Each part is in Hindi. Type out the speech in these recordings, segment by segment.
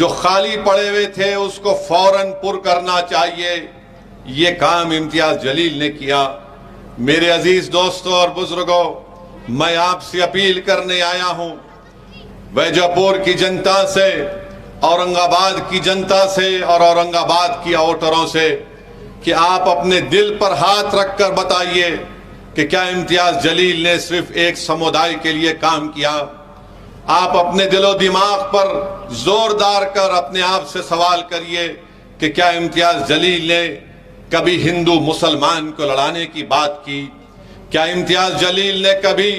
जो खाली पड़े हुए थे उसको फौरन पुर करना चाहिए। ये काम इम्तियाज जलील ने किया। मेरे अजीज दोस्तों और बुजुर्गों, मैं आपसे अपील करने आया हूं वैजापुर की जनता से, औरंगाबाद की जनता से और औरंगाबाद की वोटरों से कि आप अपने दिल पर हाथ रखकर बताइए कि क्या इम्तियाज जलील ने सिर्फ एक समुदाय के लिए काम किया। आप अपने दिलो दिमाग पर जोरदार कर अपने आप से सवाल करिए कि क्या इम्तियाज जलील ने कभी हिंदू मुसलमान को लड़ाने की बात की? क्या इम्तियाज जलील ने कभी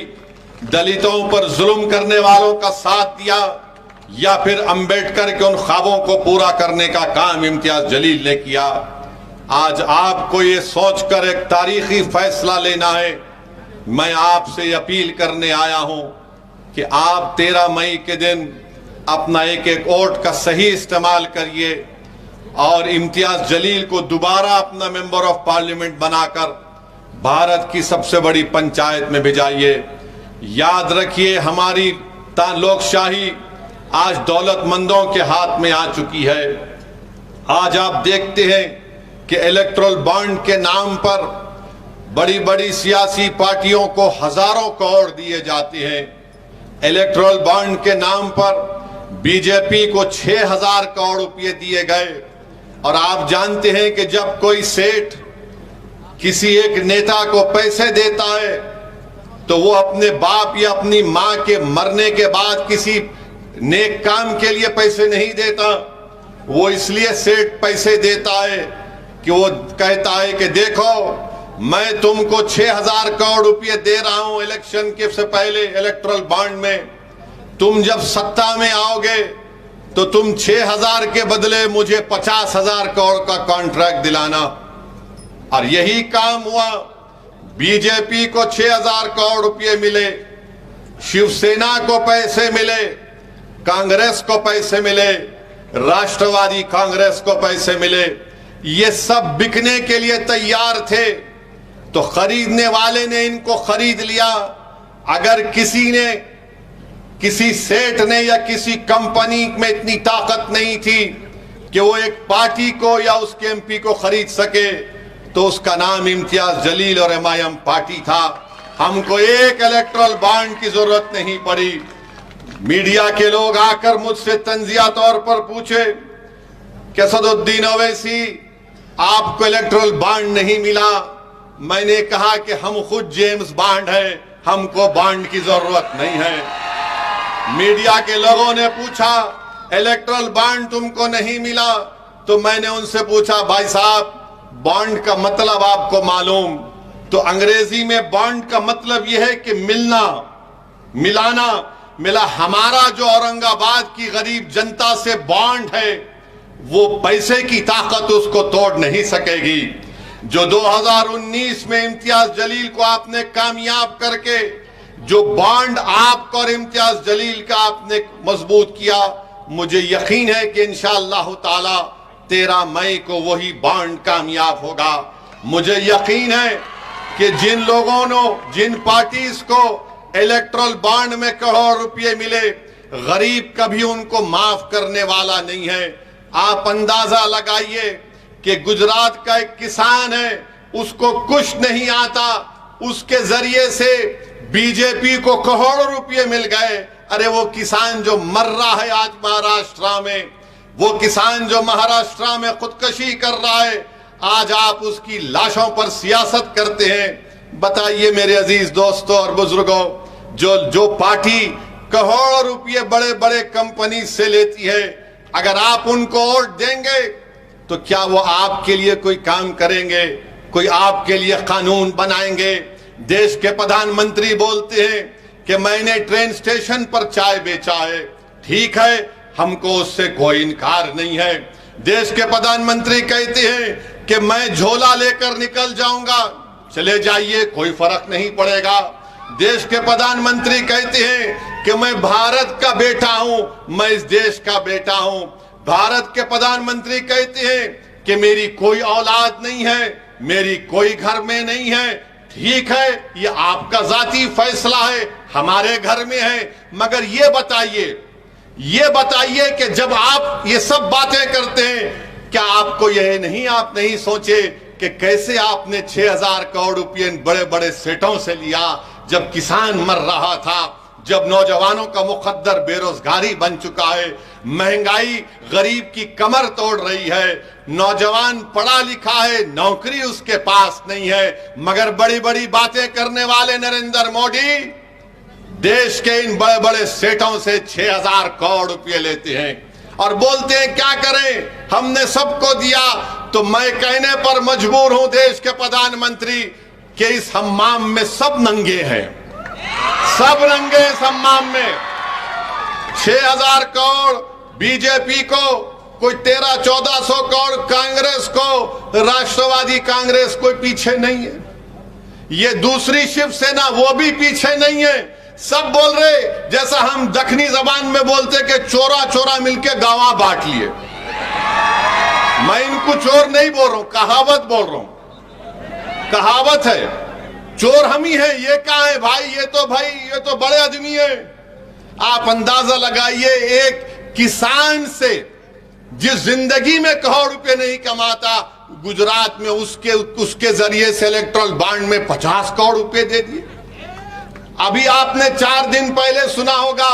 दलितों पर जुल्म करने वालों का साथ दिया, या फिर अंबेडकर के उन ख्वाबों को पूरा करने का काम इम्तियाज जलील ने किया? आज आपको ये सोचकर एक तारीखी फैसला लेना है। मैं आपसे अपील करने आया हूं कि आप 13 मई के दिन अपना एक एक वोट का सही इस्तेमाल करिए और इम्तियाज जलील को दोबारा अपना मेंबर ऑफ पार्लियामेंट बनाकर भारत की सबसे बड़ी पंचायत में भिजाइए। याद रखिए, हमारी लोकशाही आज दौलतमंदों के हाथ में आ चुकी है। आज आप देखते हैं कि इलेक्टोरल बॉन्ड के नाम पर बड़ी बड़ी सियासी पार्टियों को हजारों करोड़ दिए जाते हैं। इलेक्टोरल बॉन्ड के नाम पर बीजेपी को 6000 करोड़ रुपए दिए गए। और आप जानते हैं कि जब कोई सेठ किसी एक नेता को पैसे देता है तो वो अपने बाप या अपनी मां के मरने के बाद किसी नेक काम के लिए पैसे नहीं देता। वो इसलिए सेठ पैसे देता है कि वो कहता है कि देखो, मैं तुमको 6000 करोड़ रुपए दे रहा हूं इलेक्शन के से पहले इलेक्टोरल बॉन्ड में। तुम जब सत्ता में आओगे तो तुम 6000 के बदले मुझे 50,000 करोड़ का कॉन्ट्रैक्ट दिलाना। और यही काम हुआ। बीजेपी को 6000 करोड़ रुपए मिले, शिवसेना को पैसे मिले, कांग्रेस को पैसे मिले, राष्ट्रवादी कांग्रेस को पैसे मिले। ये सब बिकने के लिए तैयार थे तो खरीदने वाले ने इनको खरीद लिया। अगर किसी सेठ ने या किसी कंपनी में इतनी ताकत नहीं थी कि वो एक पार्टी को या उसके एमपी को खरीद सके तो उसका नाम इम्तियाज जलील और एमआईएम पार्टी था। हमको एक इलेक्टोरल बॉन्ड की जरूरत नहीं पड़ी। मीडिया के लोग आकर मुझसे तंजिया तौर पर पूछे कि असदुद्दीन ओवैसी, आपको इलेक्टोरल बॉन्ड नहीं मिला। मैंने कहा कि हम खुद जेम्स बॉन्ड हैं, हमको बॉन्ड की जरूरत नहीं है। मीडिया के लोगों ने पूछा इलेक्टोरल बॉन्ड तुमको नहीं मिला, तो मैंने उनसे पूछा, भाई साहब, बॉन्ड का मतलब आपको मालूम? तो अंग्रेजी में बॉन्ड का मतलब यह है कि मिलना, मिलाना। मिला हमारा जो औरंगाबाद की गरीब जनता से बॉन्ड है वो पैसे की ताकत उसको तोड़ नहीं सकेगी। जो 2019 में इम्तियाज जलील को आपने कामयाब करके जो बॉन्ड आपको और इम्तियाज जलील का आपने मजबूत किया, मुझे यकीन है कि इंशाअल्लाह ताला 13 मई को वही बॉन्ड कामयाब होगा। मुझे यकीन है कि जिन लोगों ने, जिन पार्टीज को इलेक्टोरल बॉन्ड में करोड़ रुपए मिले, गरीब कभी उनको माफ करने वाला नहीं है। आप अंदाजा लगाइए कि गुजरात का एक किसान है, उसको कुछ नहीं आता, उसके जरिए से बीजेपी को करोड़ों रुपए मिल गए। अरे वो किसान जो मर रहा है आज महाराष्ट्र में, वो किसान जो महाराष्ट्र में खुदकशी कर रहा है, आज आप उसकी लाशों पर सियासत करते हैं। बताइए मेरे अजीज दोस्तों और बुजुर्गों, जो पार्टी करोड़ों रुपए बड़े बड़े कंपनी से लेती है, अगर आप उनको वोट देंगे तो क्या वो आपके लिए कोई काम करेंगे? कोई आपके लिए कानून बनाएंगे? देश के प्रधानमंत्री बोलते हैं कि मैंने ट्रेन स्टेशन पर चाय बेचा है, ठीक है, हमको उससे कोई इनकार नहीं है। देश के प्रधानमंत्री कहते हैं कि मैं झोला लेकर निकल जाऊंगा, चले जाइए, कोई फर्क नहीं पड़ेगा। देश के प्रधानमंत्री कहते हैं कि मैं भारत का बेटा हूं, मैं इस देश का बेटा हूं। भारत के प्रधानमंत्री कहते हैं कि मेरी कोई औलाद नहीं है, मेरी कोई घर में नहीं है, ठीक है, ये आपका जाती फैसला है, हमारे घर में है। मगर ये बताइए, ये बताइए कि जब आप ये सब बातें करते हैं, क्या आपको यह नहीं, आप नहीं सोचे कि कैसे आपने 6,000 करोड़ रुपये बड़े बड़े सेठों से लिया, जब किसान मर रहा था, जब नौजवानों का मुकद्दर बेरोजगारी बन चुका है, महंगाई गरीब की कमर तोड़ रही है, नौजवान पढ़ा लिखा है, नौकरी उसके पास नहीं है, मगर बड़ी बड़ी बातें करने वाले नरेंद्र मोदी देश के इन बड़े बड़े सेठों से 6,000 करोड़ रुपए लेते हैं और बोलते हैं क्या करें, हमने सबको दिया। तो मैं कहने पर मजबूर हूं देश के प्रधानमंत्री कि इस हम्माम में सब नंगे हैं, सब नंगे इस हम्माम में। 6,000 करोड़ बीजेपी को, कोई 1300-1400 करोड़ कांग्रेस को, राष्ट्रवादी कांग्रेस कोई पीछे नहीं है। ये दूसरी शिवसेना वो भी पीछे नहीं है। सब बोल रहे जैसा हम दक्षिणी जबान में बोलते कि चोरा चोरा मिलके गावा बांट लिए। मैं इनको चोर नहीं बोल रहा हूं, कहावत बोल रहा हूं, कहावत है, चोर हम ही हैं। ये क्या है भाई, ये तो बड़े आदमी है। आप अंदाजा लगाइए, एक किसान से जिस जिंदगी में करोड़ रुपए नहीं कमाता, गुजरात में उसके जरिए से इलेक्ट्रल बॉन्ड में 50 करोड़ रुपए दे दिए। अभी आपने 4 दिन पहले सुना होगा,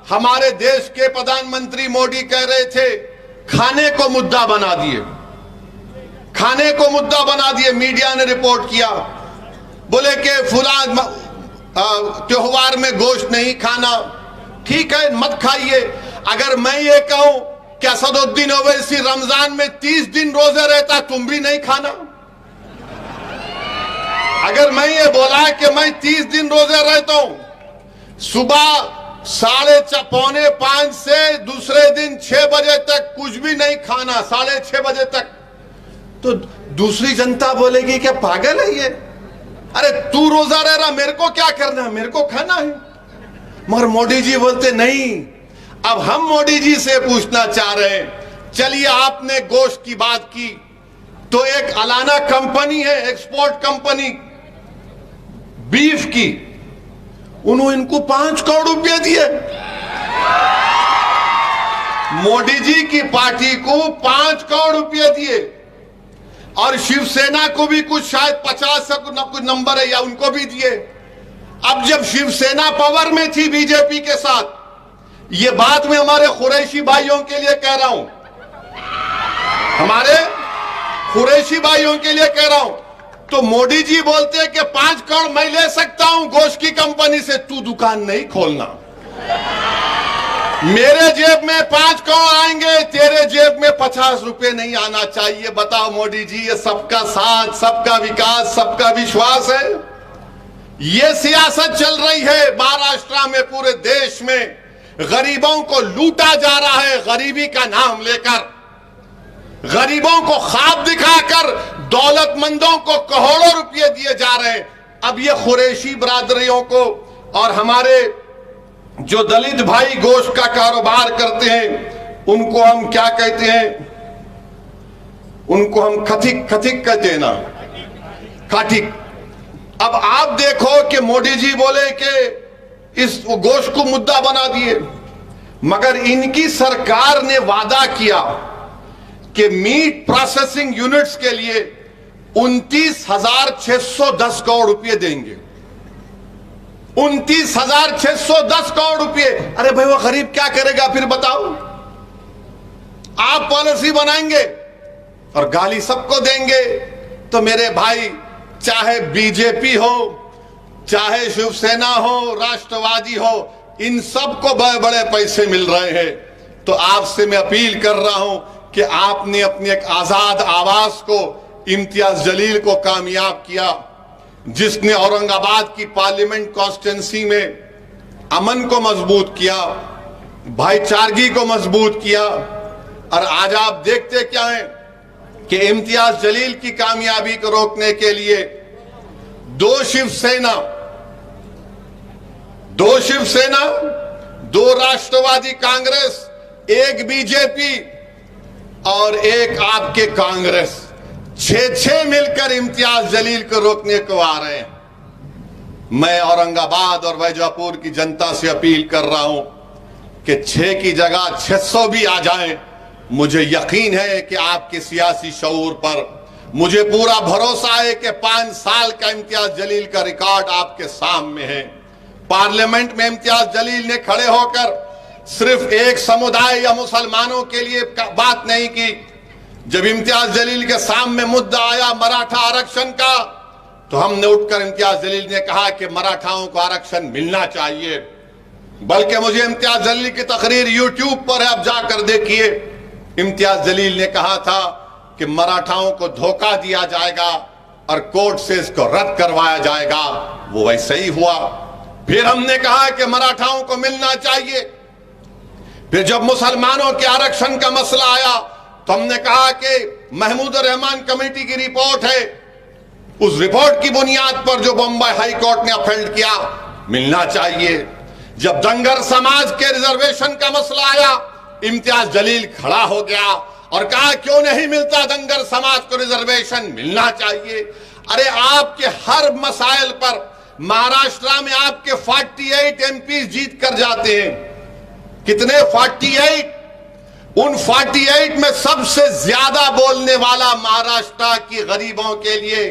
हमारे देश के प्रधानमंत्री मोदी कह रहे थे खाने को मुद्दा बना दिए, खाने को मुद्दा बना दिए। मीडिया ने रिपोर्ट किया, बोले कि फुला त्योहार में गोश्त नहीं खाना, ठीक है मत खाइए। अगर मैं ये कहूं कि असदुद्दीन ओवैसी रमजान में 30 दिन रोजे रहता, तुम भी नहीं खाना। अगर मैं ये बोला कि मैं 30 दिन रोजे रहता हूं, सुबह 4:45 से दूसरे दिन 6 बजे तक कुछ भी नहीं खाना, 6:30 बजे तक, तो दूसरी जनता बोलेगी कि पागल है ये, अरे तू रोजा रह रहा, मेरे को क्या करना है, मेरे को खाना है। मगर मोदी जी बोलते नहीं। अब हम मोदी जी से पूछना चाह रहे हैं, चलिए आपने गोश्त की बात की, तो एक अलाना कंपनी है, एक्सपोर्ट कंपनी बीफ की, उन्होंने इनको 5 करोड़ रुपए दिए। मोदी जी की पार्टी को 5 करोड़ रुपए दिए, और शिवसेना को भी कुछ शायद 50 से कुछ नंबर है या उनको भी दिए। अब जब शिवसेना पावर में थी बीजेपी के साथ, ये बात मैं हमारे कुरैशी भाइयों के लिए कह रहा हूं, हमारे कुरैशी भाइयों के लिए कह रहा हूं, तो मोदी जी बोलते हैं कि 5 करोड़ मैं ले सकता हूं गोश्त की कंपनी से, तू दुकान नहीं खोलना, मेरे जेब में 5 करोड़ आएंगे, तेरे जेब में 50 रुपए नहीं आना चाहिए। बताओ मोदी जी, ये सबका साथ, सबका विकास, सबका विश्वास है? ये सियासत चल रही है महाराष्ट्र में, पूरे देश में गरीबों को लूटा जा रहा है, गरीबी का नाम लेकर, गरीबों को ख्वाब दिखाकर दौलतमंदों को करोड़ों रुपए दिए जा रहे हैं। अब ये कुरैशी बरादरियों को और हमारे जो दलित भाई गोश्त का कारोबार करते हैं, उनको हम क्या कहते हैं, उनको हम खथिक कहते हैं ना, खाटिक। अब आप देखो कि मोदी जी बोले कि इस गोश्त को मुद्दा बना दिए, मगर इनकी सरकार ने वादा किया कि मीट प्रोसेसिंग यूनिट्स के लिए 29,610 करोड़ रुपए देंगे। 29,610 करोड़ रुपए। अरे भाई वो गरीब क्या करेगा फिर बताओ? आप पॉलिसी बनाएंगे और गाली सबको देंगे। तो मेरे भाई, चाहे बीजेपी हो, चाहे शिवसेना हो, राष्ट्रवादी हो, इन सबको बड़े बड़े पैसे मिल रहे हैं। तो आपसे मैं अपील कर रहा हूं कि आपने अपनी एक आजाद आवाज को, इम्तियाज जलील को कामयाब किया, जिसने औरंगाबाद की पार्लियामेंट कॉन्स्टिट्यूंसी में अमन को मजबूत किया, भाईचारगी को मजबूत किया। और आज आप देखते क्या है कि इम्तियाज जलील की कामयाबी को रोकने के लिए 2 शिवसेना, 2 राष्ट्रवादी कांग्रेस, 1 बीजेपी और 1 आपके कांग्रेस, 6 मिलकर इम्तियाज जलील को रोकने को आ रहे हैं। मैं औरंगाबाद और वैजापुर की जनता से अपील कर रहा हूं कि 6 की जगह 600 भी आ जाए, मुझे यकीन है कि आपके सियासी शऊर पर मुझे पूरा भरोसा है कि 5 साल का इम्तियाज जलील का रिकॉर्ड आपके सामने है। पार्लियामेंट में इम्तियाज जलील ने खड़े होकर सिर्फ एक समुदाय या मुसलमानों के लिए बात नहीं की। जब इम्तियाज जलील के सामने मुद्दा आया मराठा आरक्षण का, तो हमने उठकर इम्तियाज जलील ने कहा कि मराठाओं को आरक्षण मिलना चाहिए। बल्कि मुझे इम्तियाज जलील की तकरीर यूट्यूब पर है, अब जाकर देखिए। इम्तियाज जलील ने कहा था कि मराठाओं को धोखा दिया जाएगा और कोर्ट से इसको रद्द करवाया जाएगा। वो वैसे ही हुआ। फिर हमने कहा कि मराठाओं को मिलना चाहिए। फिर जब मुसलमानों के आरक्षण का मसला आया तो हमने कहा कि महमूद रहमान कमेटी की रिपोर्ट है, उस रिपोर्ट की बुनियाद पर जो बम्बई हाई कोर्ट ने अपील किया, मिलना चाहिए। जब दंगर समाज के रिजर्वेशन का मसला आया, इम्तियाज जलील खड़ा हो गया और कहा क्यों नहीं मिलता दंगर समाज को रिजर्वेशन, मिलना चाहिए। अरे आपके हर मसाइल पर महाराष्ट्र में आपके 48 एमपी जीत कर जाते हैं। कितने? 48। उन 48 में सबसे ज्यादा बोलने वाला महाराष्ट्र की गरीबों के लिए,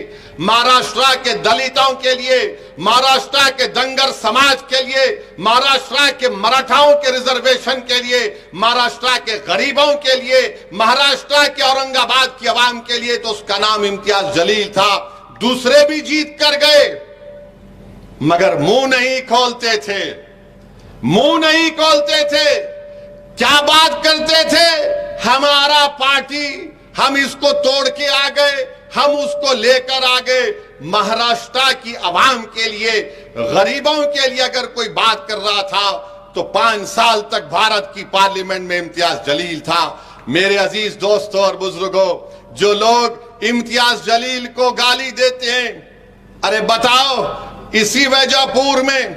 महाराष्ट्र के दलितों के लिए, महाराष्ट्र के दंगर समाज के लिए, महाराष्ट्र के मराठाओं के रिजर्वेशन के लिए, महाराष्ट्र के गरीबों के लिए, महाराष्ट्र के औरंगाबाद की आवाम के लिए, तो उसका नाम इम्तियाज जलील था। दूसरे भी जीत कर गए, मगर मुंह नहीं खोलते थे, मुंह नहीं खोलते थे। क्या बात करते थे? हमारा पार्टी, हम इसको तोड़ के आ गए, हम उसको लेकर आ गए। महाराष्ट्र की आवाम के लिए, गरीबों के लिए अगर कोई बात कर रहा था तो 5 साल तक भारत की पार्लियामेंट में इम्तियाज जलील था। मेरे अजीज दोस्तों और बुजुर्गों, जो लोग इम्तियाज जलील को गाली देते हैं, अरे बताओ, इसी वैजापुर में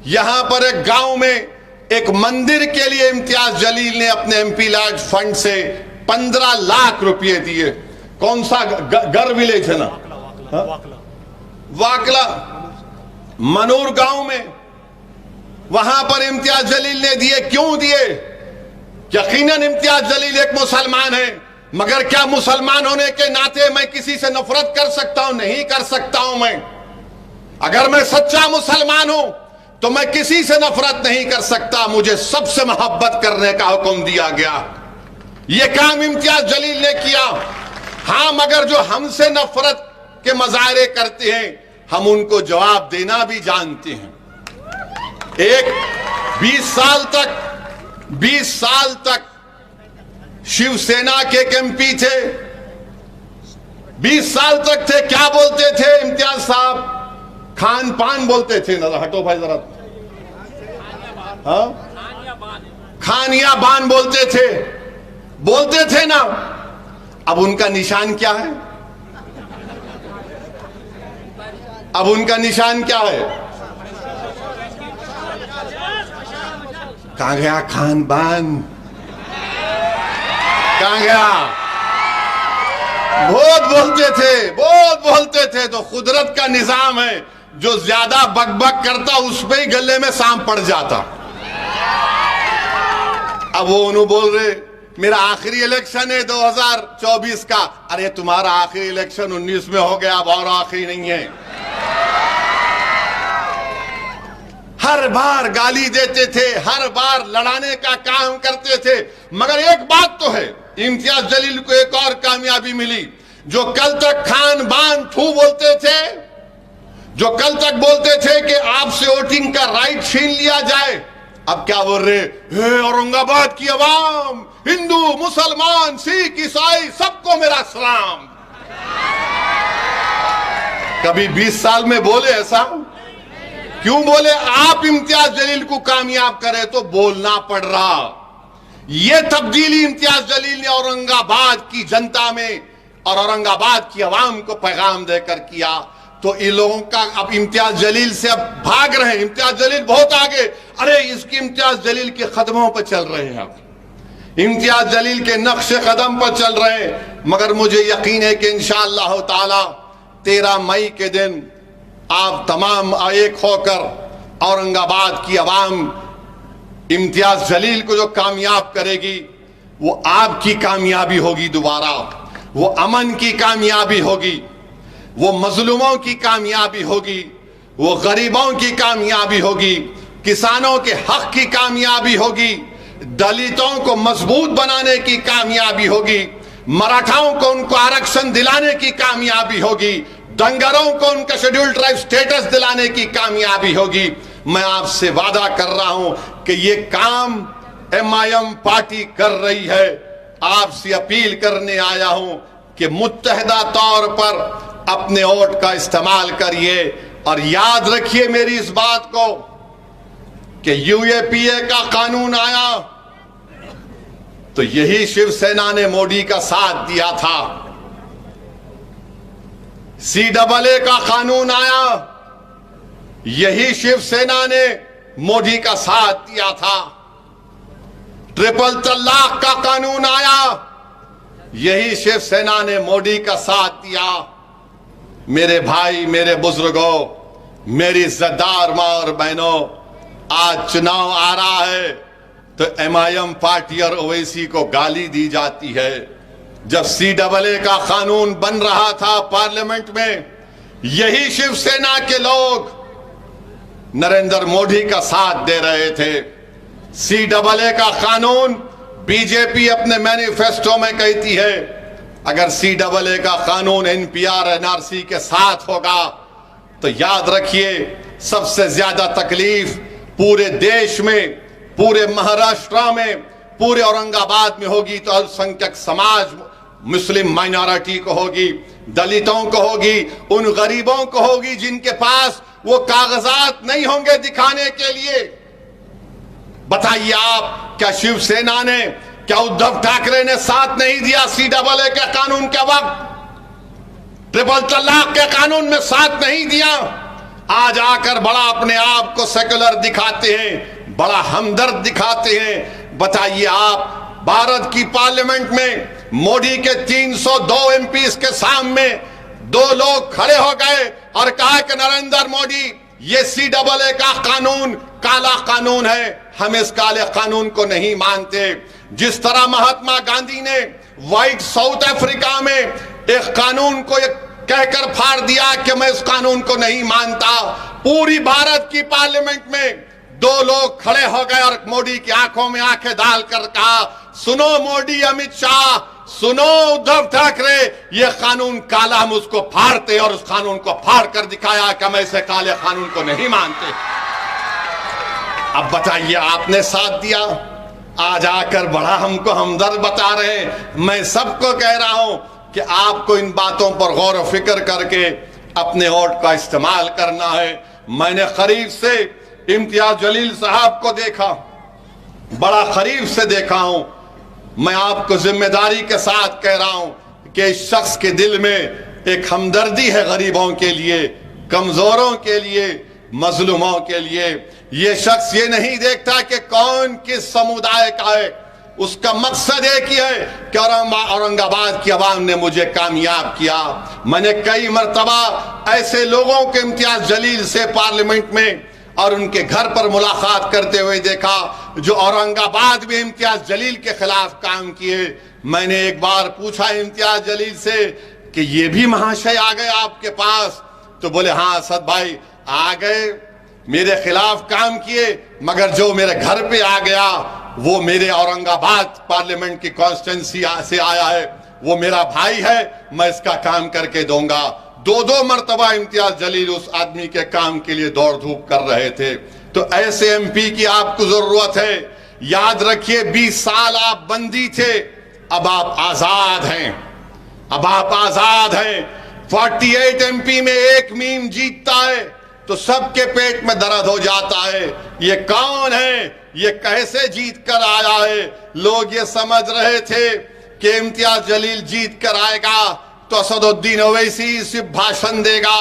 यहां पर एक गांव में एक मंदिर के लिए इम्तियाज जलील ने अपने एमपी लाड फंड से 15 लाख रुपए दिए। कौन सा गर विलेज है ना, वाकला मनूर गांव में, वहां पर इम्तियाज जलील ने दिए। क्यों दिए? यकीनन इम्तियाज जलील एक मुसलमान है, मगर क्या मुसलमान होने के नाते मैं किसी से नफरत कर सकता हूं? नहीं कर सकता हूं। मैं अगर मैं सच्चा मुसलमान हूं तो मैं किसी से नफरत नहीं कर सकता। मुझे सबसे मोहब्बत करने का हुक्म दिया गया। यह काम इम्तियाज जलील ने किया। हां, मगर जो हमसे नफरत के मजाहरे करते हैं, हम उनको जवाब देना भी जानते हैं। एक 20 साल तक शिवसेना के एक एमपी थे, 20 साल तक थे। क्या बोलते थे इम्तियाज साहब? खान पान बोलते थे ना। हटो भाई जरा, हाँ, खानिया बान बोलते थे ना। अब उनका निशान क्या है? अब उनका निशान क्या है? कहां गया खान बान? कहां गया? बहुत बोलते थे। तो कुदरत का निजाम है, जो ज्यादा बकबक करता उस पे ही गले में सांप पड़ जाता। अब वो उन्होंने बोल रहे मेरा आखिरी इलेक्शन है 2024 का। अरे तुम्हारा आखिरी इलेक्शन 19 में हो गया, अब और आखिरी नहीं है। हर बार गाली देते थे, हर बार लड़ाने का काम करते थे। मगर एक बात तो है, इम्तियाज जलील को एक और कामयाबी मिली। जो कल तक खान बान थू बोलते थे, जो कल तक बोलते थे कि आपसे वोटिंग का राइट छीन लिया जाए, अब क्या बोल रहे? हे औरंगाबाद की आवाम, हिंदू मुसलमान सिख ईसाई सबको मेरा सलाम। कभी 20 साल में बोले ऐसा? क्यों बोले? आप इम्तियाज जलील को कामयाब करे तो बोलना पड़ रहा। यह तब्दीली इम्तियाज जलील ने औरंगाबाद की जनता में और औरंगाबाद की आवाम को पैगाम देकर किया। तो इन लोगों का अब इम्तियाज जलील से अब भाग रहे हैं। इम्तियाज जलील बहुत आगे, अरे इसकी इम्तियाज जलील के कदमों पर चल रहे हैं, अब इम्तियाज जलील के नक्शे कदम पर चल रहे हैं। मगर मुझे यकीन है कि इंशाअल्लाह ताला 13 मई के दिन आप तमाम एक होकर औरंगाबाद की आवाम इम्तियाज जलील को जो कामयाब करेगी वो आपकी कामयाबी होगी, दोबारा वो अमन की कामयाबी होगी, वो मजलूमों की कामयाबी होगी, वो गरीबों की कामयाबी होगी, किसानों के हक की कामयाबी होगी, दलितों को मजबूत बनाने की कामयाबी होगी, मराठाओं को उनको आरक्षण दिलाने की कामयाबी होगी, दंगरों को उनका शेड्यूल ट्राइब स्टेटस दिलाने की कामयाबी होगी। मैं आपसे वादा कर रहा हूं कि ये काम MIM पार्टी कर रही है। आपसे अपील करने आया हूं कि मुत्तहदा तौर पर अपने वोट का इस्तेमाल करिए और याद रखिए मेरी इस बात को कि UAPA का कानून आया तो यही शिवसेना ने मोदी का साथ दिया था। CAA का कानून आया, यही शिवसेना ने मोदी का साथ दिया था। ट्रिपल तलाक का कानून आया, यही शिवसेना ने मोदी का साथ दिया। मेरे भाई, मेरे बुजुर्गों, मेरी इज्जतदार मां और बहनों, आज चुनाव आ रहा है तो MIM पार्टी और ओवैसी को गाली दी जाती है। जब CAA का कानून बन रहा था पार्लियामेंट में, यही शिवसेना के लोग नरेंद्र मोदी का साथ दे रहे थे। CAA का कानून बीजेपी अपने मैनिफेस्टो में कहती है अगर CAA का कानून NPR NRC के साथ होगा तो याद रखिए सबसे ज्यादा तकलीफ पूरे देश में, पूरे महाराष्ट्र में, पूरे औरंगाबाद में होगी तो अल्पसंख्यक समाज, मुस्लिम माइनॉरिटी को होगी, दलितों को होगी, उन गरीबों को होगी जिनके पास वो कागजात नहीं होंगे दिखाने के लिए। बताइए आप, क्या शिवसेना ने, क्या उद्धव ठाकरे ने साथ नहीं दिया CAA के कानून के वक्त? ट्रिपल तलाक के कानून में साथ नहीं दिया। आज आकर बड़ा अपने आप को सेकुलर दिखाते हैं, बड़ा हमदर्द दिखाते हैं। बताइए आप, भारत की पार्लियामेंट में मोदी के 302 MPs के सामने दो लोग खड़े हो गए और कहा कि नरेंद्र मोदी, ये CAA का कानून काला कानून है, हम इस काले कानून को नहीं मानते। जिस तरह महात्मा गांधी ने व्हाइट साउथ अफ्रीका में एक कानून को कहकर फाड़ दिया कि मैं इस कानून को नहीं मानता, पूरी भारत की पार्लियामेंट में दो लोग खड़े हो गए और मोदी की आंखों में आंखें डालकर कहा, सुनो मोदी, अमित शाह, सुनो उद्धव ठाकरे, ये कानून काला, हम उसको फाड़ते, और उस कानून को फाड़ कर दिखाया कि हम ऐसे काले कानून को नहीं मानते। अब बताइए, आपने साथ दिया, आज आकर बड़ा हमको हमदर्द बता रहे हैं। मैं सबको कह रहा हूं कि आपको इन बातों पर गौर व फिक्र करके अपने वोट का इस्तेमाल करना है। मैंने करीब से इम्तियाज जलील साहब को देखा, बड़ा करीब से देखा हूं। मैं आपको जिम्मेदारी के साथ कह रहा हूं कि इस शख्स के दिल में एक हमदर्दी है गरीबों के लिए, कमजोरों के लिए, मजलूमों के लिए। ये शख्स ये नहीं देखता कि कौन किस समुदाय का है, उसका मकसद एक ही है कि औरंगाबाद की आवाम ने मुझे कामयाब किया। मैंने कई मर्तबा ऐसे लोगों के इम्तियाज जलील से पार्लियामेंट में और उनके घर पर मुलाकात करते हुए देखा जो औरंगाबाद में इम्तियाज जलील के खिलाफ काम किए। मैंने एक बार पूछा इम्तियाज जलील से कि ये भी महाशय आ गए आपके पास? तो बोले हाँ असद भाई आ गए, मेरे खिलाफ काम किए, मगर जो मेरे घर पे आ गया वो मेरे औरंगाबाद पार्लियामेंट की कॉन्स्टिट्यूंसी से आया है, वो मेरा भाई है, मैं इसका काम करके दूंगा। दो मर्तबा इम्तियाज जलील उस आदमी के काम के लिए दौड़ धूप कर रहे थे। तो ऐसे MP की आपको जरूरत है। याद रखिए 20 साल आप बंदी थे, अब आप आजाद हैं, अब आप आजाद हैं। 48 MP में एक मीम जीतता है तो सबके पेट में दर्द हो जाता है, ये कौन है, ये कैसे जीत कर आया है। लोग ये समझ रहे थे कि इम्तियाज जलील जीत कर आएगा तो असदुद्दीन ओवैसी सिर्फ भाषण देगा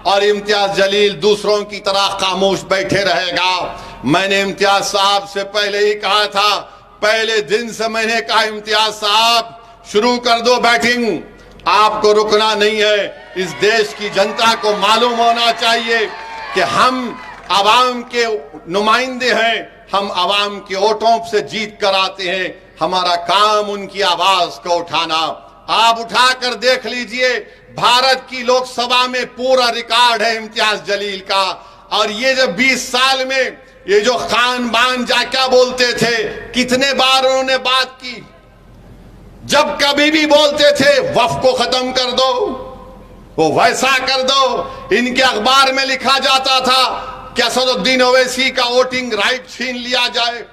और इम्तियाज जलील दूसरों की तरह खामोश बैठे रहेगा। मैंने इम्तियाज साहब से पहले ही कहा था, पहले दिन से मैंने कहा इम्तियाज साहब शुरू कर दो बैटिंग, आपको रुकना नहीं है। इस देश की जनता को मालूम होना चाहिए कि हम आवाम के नुमाइंदे हैं, हम आवाम के वोटों से जीत कर आते हैं। हमारा काम उनकी आवाज को उठाना। आप उठाकर देख लीजिए, भारत की लोकसभा में पूरा रिकॉर्ड है इम्तियाज जलील का। और ये जो 20 साल में ये जो खान बान जा क्या बोलते थे, कितने बार उन्होंने बात की। जब कभी भी बोलते थे वफ को खत्म कर दो, वो वैसा कर दो। इनके अखबार में लिखा जाता था कि असदुद्दीन ओवैसी का वोटिंग राइट छीन लिया जाए।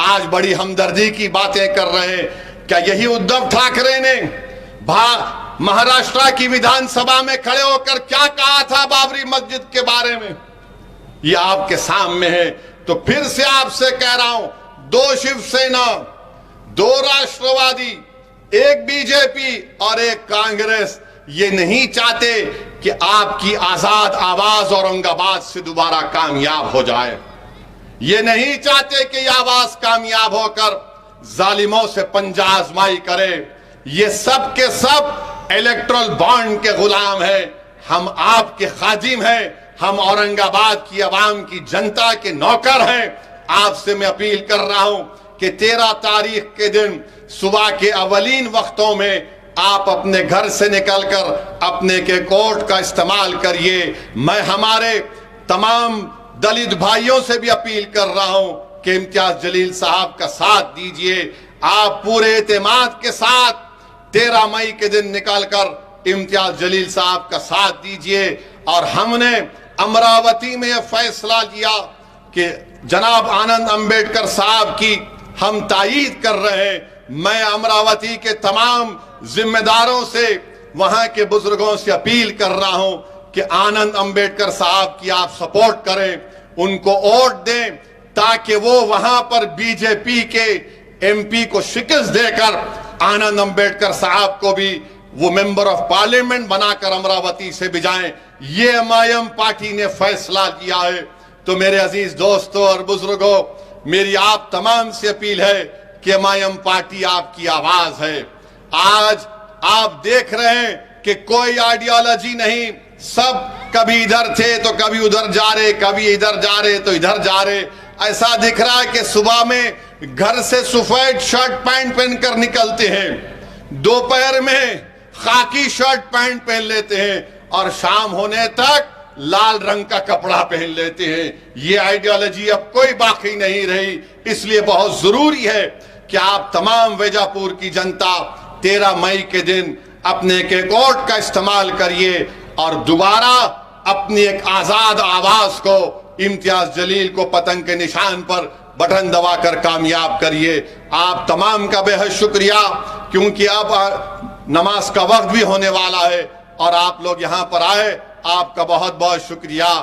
आज बड़ी हमदर्दी की बातें कर रहे हैं। क्या यही उद्धव ठाकरे ने महाराष्ट्र की विधानसभा में खड़े होकर क्या कहा था बाबरी मस्जिद के बारे में? ये आपके सामने है। तो फिर से आपसे कह रहा हूं, 2 शिवसेना, 2 राष्ट्रवादी, 1 बीजेपी और 1 कांग्रेस ये नहीं चाहते कि आपकी आजाद आवाज औरंगाबाद से दोबारा कामयाब हो जाए। ये नहीं चाहते कि यह आवाज कामयाब होकर जालिमों से पंजा आजमाई करे। ये सब के सब इलेक्ट्रल बॉन्ड के गुलाम है। हम आपके खादिम हैं। हम औरंगाबाद की आवाम की जनता के नौकर हैं। आपसे मैं अपील कर रहा हूं कि 13 तारीख के दिन सुबह के अवलीन वक्तों में आप अपने घर से निकलकर अपने के कोर्ट का इस्तेमाल करिए। मैं हमारे तमाम दलित भाइयों से भी अपील कर रहा हूं कि इम्तियाज जलील साहब का साथ दीजिए। आप पूरे एतमाद के साथ 13 मई के दिन निकलकर इम्तियाज जलील साहब का साथ दीजिए। और हमने अमरावती में यह फैसला लिया कि जनाब आनंद अंबेडकर साहब की हम तायीद कर रहे हैं। मैं अमरावती के तमाम जिम्मेदारों से, वहां के बुजुर्गों से अपील कर रहा हूं कि आनंद अंबेडकर साहब की आप सपोर्ट करें, उनको वोट दें, ताकि वो वहां पर बीजेपी के एमपी को शिकस्त देकर आनंद अंबेडकर साहब को भी वो मेंबर ऑफ पार्लियामेंट बनाकर अमरावती से भिजाएं। ये एमआईएम पार्टी ने फैसला लिया है। तो मेरे अजीज दोस्तों और बुजुर्गों, मेरी आप तमाम से अपील है कि एमआईएम पार्टी आपकी आवाज है। आज आप देख रहे हैं कि कोई आइडियोलॉजी नहीं, सब कभी इधर थे तो कभी उधर जा रहे, कभी इधर जा रहे तो इधर जा रहे। ऐसा दिख रहा है कि सुबह में घर से सफेद शर्ट पैंट पहनकर निकलते हैं, दोपहर में खाकी शर्ट पैंट पहन लेते हैं और शाम होने तक लाल रंग का कपड़ा पहन लेते हैं। ये आइडियोलॉजी अब कोई बाकी नहीं रही। इसलिए बहुत जरूरी है कि आप तमाम वैजापुर की जनता 13 मई के दिन अपने के कोर्ट का इस्तेमाल करिए और दोबारा अपनी एक आजाद आवाज को, इम्तियाज जलील को पतंग के निशान पर बटन दबाकर कामयाब करिए। आप तमाम का बेहद शुक्रिया, क्योंकि अब नमाज का वक्त भी होने वाला है और आप लोग यहाँ पर आए, आपका बहुत बहुत शुक्रिया।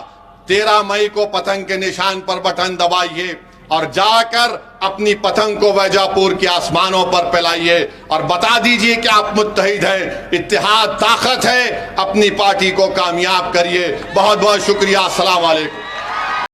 13 मई को पतंग के निशान पर बटन दबाइए और जाकर अपनी पतंग को वैजापुर के आसमानों पर फैलाइए और बता दीजिए कि आप मुत्तहिद हैं, इत्तेहाद ताकत है। अपनी पार्टी को कामयाब करिए। बहुत बहुत शुक्रिया। अस्सलाम वालेकुम।